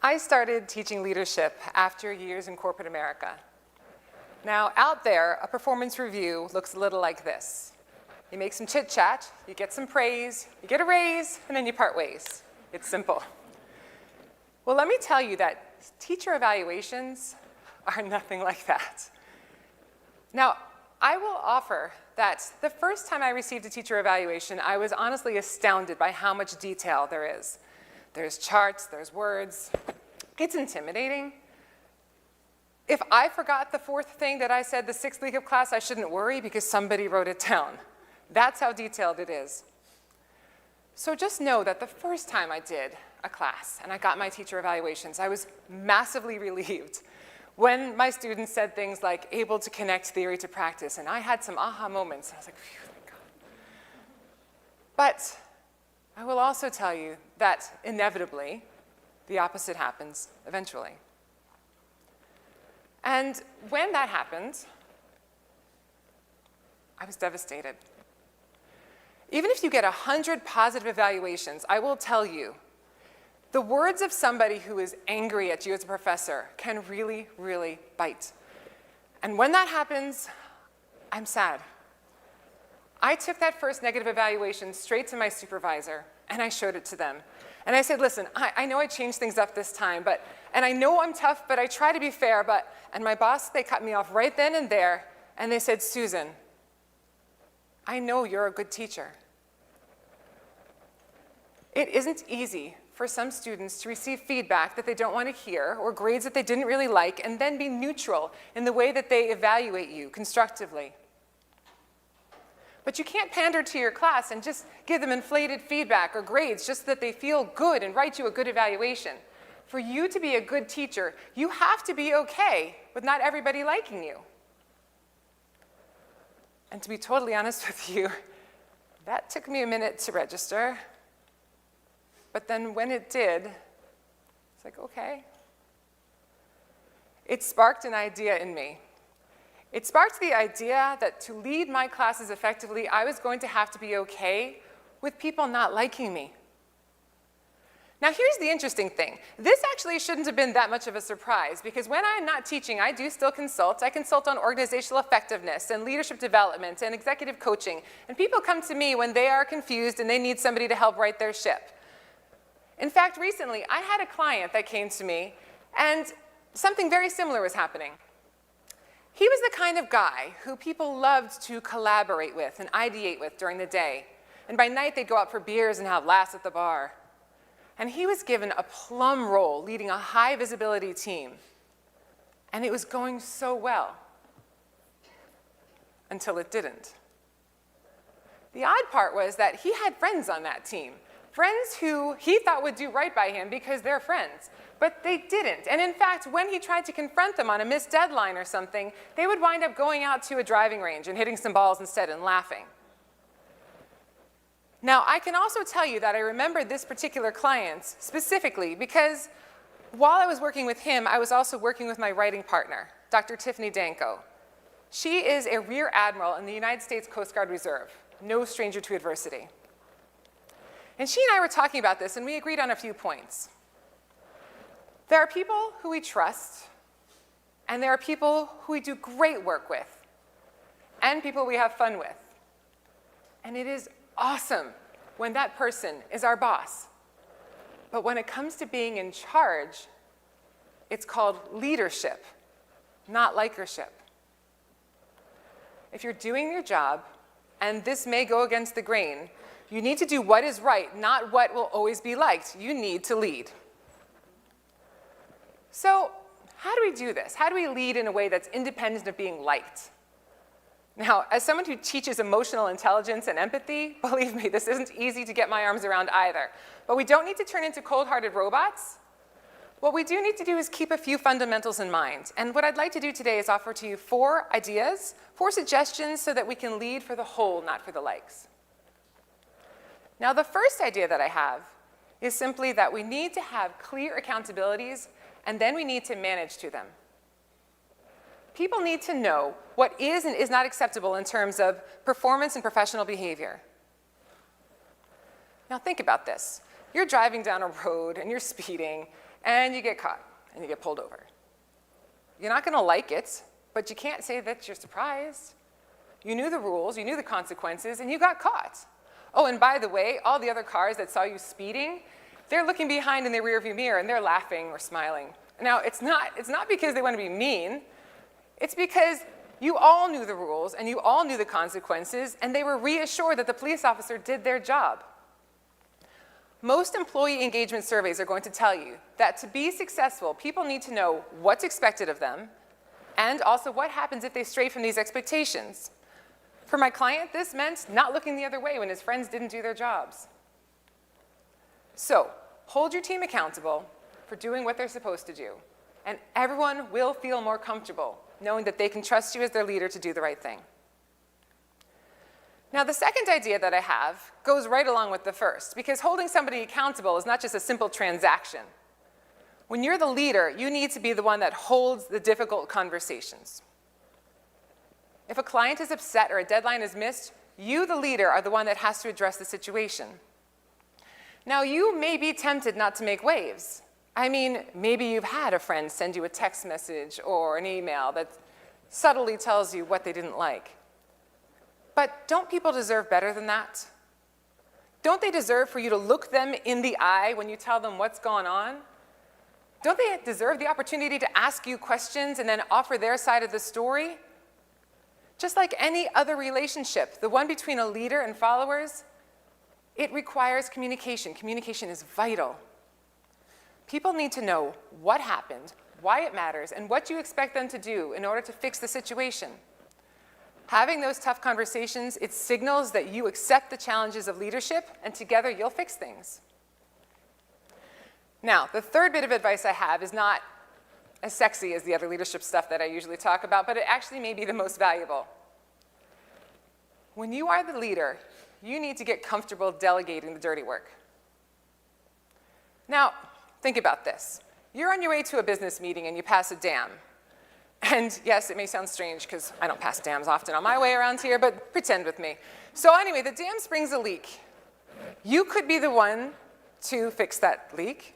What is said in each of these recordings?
I started teaching leadership after years in corporate America. Now, out there, a performance review looks a little like this. You make some chit-chat, you get some praise, you get a raise, and then you part ways. It's simple. Well, let me tell you that teacher evaluations are nothing like that. Now, I will offer that the first time I received a teacher evaluation, I was honestly astounded by how much detail there is. There's charts, there's words. It's intimidating. If I forgot the fourth thing that I said the sixth week of class, I shouldn't worry because somebody wrote it down. That's how detailed it is. So just know that the first time I did a class and I got my teacher evaluations, I was massively relieved when my students said things like able to connect theory to practice, and I had some aha moments. I was like, phew, thank God. But I will also tell you that inevitably, the opposite happens eventually. And when that happened, I was devastated. Even if you get 100 positive evaluations, I will tell you, the words of somebody who is angry at you as a professor can really, really bite. And when that happens, I'm sad. I took that first negative evaluation straight to my supervisor, and I showed it to them. And I said, listen, I know I changed things up this time, and I know I'm tough, but I try to be fair, and my boss, they cut me off right then and there, and they said, Susan, I know you're a good teacher. It isn't easy for some students to receive feedback that they don't want to hear or grades that they didn't really like and then be neutral in the way that they evaluate you constructively. But you can't pander to your class and just give them inflated feedback or grades just so that they feel good and write you a good evaluation. For you to be a good teacher, you have to be okay with not everybody liking you. And to be totally honest with you, that took me a minute to register. But then when it did, it's like, okay. It sparked an idea in me. It sparked the idea that to lead my classes effectively, I was going to have to be okay with people not liking me. Now here's the interesting thing. This actually shouldn't have been that much of a surprise because when I'm not teaching, I do still consult. I consult on organizational effectiveness and leadership development and executive coaching. And people come to me when they are confused and they need somebody to help right their ship. In fact, recently, I had a client that came to me, and something very similar was happening. He was the kind of guy who people loved to collaborate with and ideate with during the day. And by night, they'd go out for beers and have laughs at the bar. And he was given a plum role leading a high-visibility team. And it was going so well until it didn't. The odd part was that he had friends on that team. Friends who he thought would do right by him because they're friends, but they didn't. And in fact, when he tried to confront them on a missed deadline or something, they would wind up going out to a driving range and hitting some balls instead and laughing. Now, I can also tell you that I remember this particular client specifically because while I was working with him, I was also working with my writing partner, Dr. Tiffany Danko. She is a Rear Admiral in the United States Coast Guard Reserve, no stranger to adversity. And she and I were talking about this, and we agreed on a few points. There are people who we trust, and there are people who we do great work with, and people we have fun with. And it is awesome when that person is our boss. But when it comes to being in charge, it's called leadership, not likership. If you're doing your job, and this may go against the grain, you need to do what is right, not what will always be liked. You need to lead. So how do we do this? How do we lead in a way that's independent of being liked? Now, as someone who teaches emotional intelligence and empathy, believe me, this isn't easy to get my arms around either. But we don't need to turn into cold-hearted robots. What we do need to do is keep a few fundamentals in mind. And what I'd like to do today is offer to you 4 ideas, 4 suggestions so that we can lead for the whole, not for the likes. Now, the first idea that I have is simply that we need to have clear accountabilities, and then we need to manage to them. People need to know what is and is not acceptable in terms of performance and professional behavior. Now, think about this. You're driving down a road, and you're speeding, and you get caught, and you get pulled over. You're not gonna like it, but you can't say that you're surprised. You knew the rules, you knew the consequences, and you got caught. Oh, and by the way, all the other cars that saw you speeding, they're looking behind in their rearview mirror, and they're laughing or smiling. Now, it's not because they want to be mean. It's because you all knew the rules, and you all knew the consequences, and they were reassured that the police officer did their job. Most employee engagement surveys are going to tell you that to be successful, people need to know what's expected of them, and also what happens if they stray from these expectations. For my client, this meant not looking the other way when his friends didn't do their jobs. So, hold your team accountable for doing what they're supposed to do, and everyone will feel more comfortable knowing that they can trust you as their leader to do the right thing. Now, the second idea that I have goes right along with the first, because holding somebody accountable is not just a simple transaction. When you're the leader, you need to be the one that holds the difficult conversations. If a client is upset or a deadline is missed, you, the leader, are the one that has to address the situation. Now, you may be tempted not to make waves. I mean, maybe you've had a friend send you a text message or an email that subtly tells you what they didn't like. But don't people deserve better than that? Don't they deserve for you to look them in the eye when you tell them what's gone on? Don't they deserve the opportunity to ask you questions and then offer their side of the story? Just like any other relationship, the one between a leader and followers, it requires communication. Communication is vital. People need to know what happened, why it matters, and what you expect them to do in order to fix the situation. Having those tough conversations, it signals that you accept the challenges of leadership, and together you'll fix things. Now, the third bit of advice I have is not as sexy as the other leadership stuff that I usually talk about, but it actually may be the most valuable. When you are the leader, you need to get comfortable delegating the dirty work. Now, think about this. You're on your way to a business meeting and you pass a dam. And yes, it may sound strange because I don't pass dams often on my way around here, but pretend with me. So anyway, the dam springs a leak. You could be the one to fix that leak.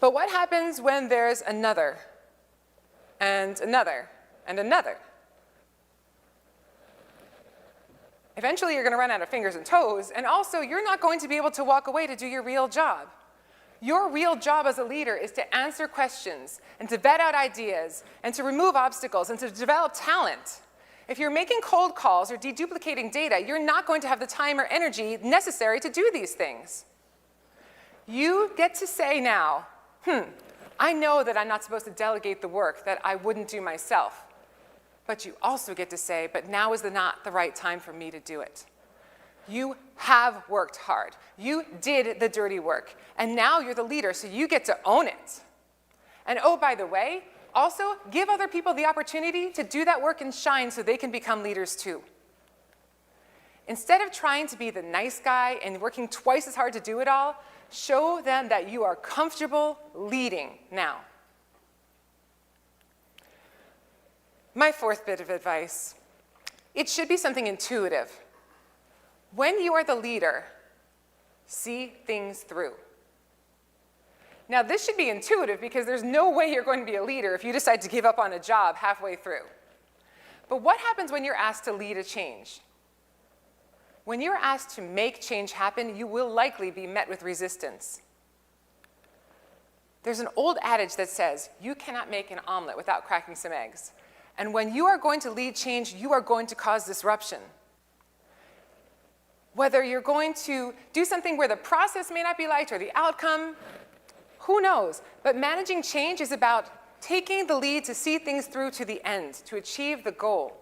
But what happens when there's another, and another, and another? Eventually, you're going to run out of fingers and toes, and also, you're not going to be able to walk away to do your real job. Your real job as a leader is to answer questions, and to vet out ideas, and to remove obstacles, and to develop talent. If you're making cold calls or deduplicating data, you're not going to have the time or energy necessary to do these things. You get to say now, I know that I'm not supposed to delegate the work that I wouldn't do myself. But you also get to say, but now is not the right time for me to do it. You have worked hard. You did the dirty work. And now you're the leader, so you get to own it. And oh, by the way, also give other people the opportunity to do that work and shine so they can become leaders too. Instead of trying to be the nice guy and working twice as hard to do it all, show them that you are comfortable leading now. My fourth bit of advice, it should be something intuitive. When you are the leader, see things through. Now, this should be intuitive because there's no way you're going to be a leader if you decide to give up on a job halfway through. But what happens when you're asked to lead a change? When you're asked to make change happen, you will likely be met with resistance. There's an old adage that says, you cannot make an omelet without cracking some eggs. And when you are going to lead change, you are going to cause disruption. Whether you're going to do something where the process may not be liked or the outcome, who knows? But managing change is about taking the lead to see things through to the end, to achieve the goal.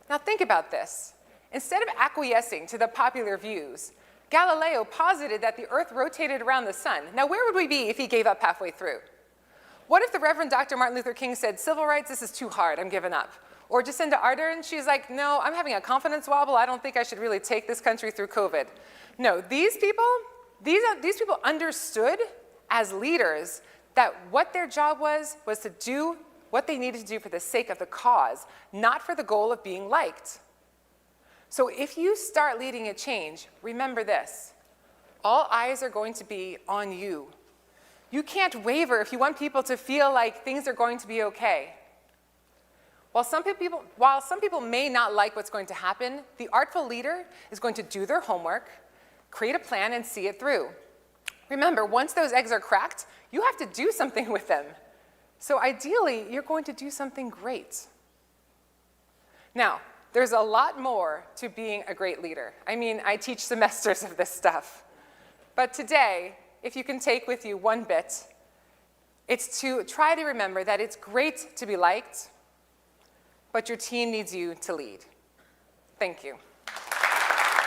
Now think about this. Instead of acquiescing to the popular views, Galileo posited that the Earth rotated around the sun. Now where would we be if he gave up halfway through? What if the Reverend Dr. Martin Luther King said, civil rights, this is too hard, I'm giving up? Or Jacinda Ardern, she's like, no, I'm having a confidence wobble, I don't think I should really take this country through COVID. No, these people understood as leaders that what their job was to do what they needed to do for the sake of the cause, not for the goal of being liked. So if you start leading a change, remember this. All eyes are going to be on you, You can't waver if you want people to feel like things are going to be okay. While some people may not like what's going to happen, the artful leader is going to do their homework, create a plan, and see it through. Remember, once those eggs are cracked, you have to do something with them. So ideally, you're going to do something great. Now, there's a lot more to being a great leader. I mean, I teach semesters of this stuff. But today, if you can take with you one bit, it's to try to remember that it's great to be liked, but your team needs you to lead. Thank you.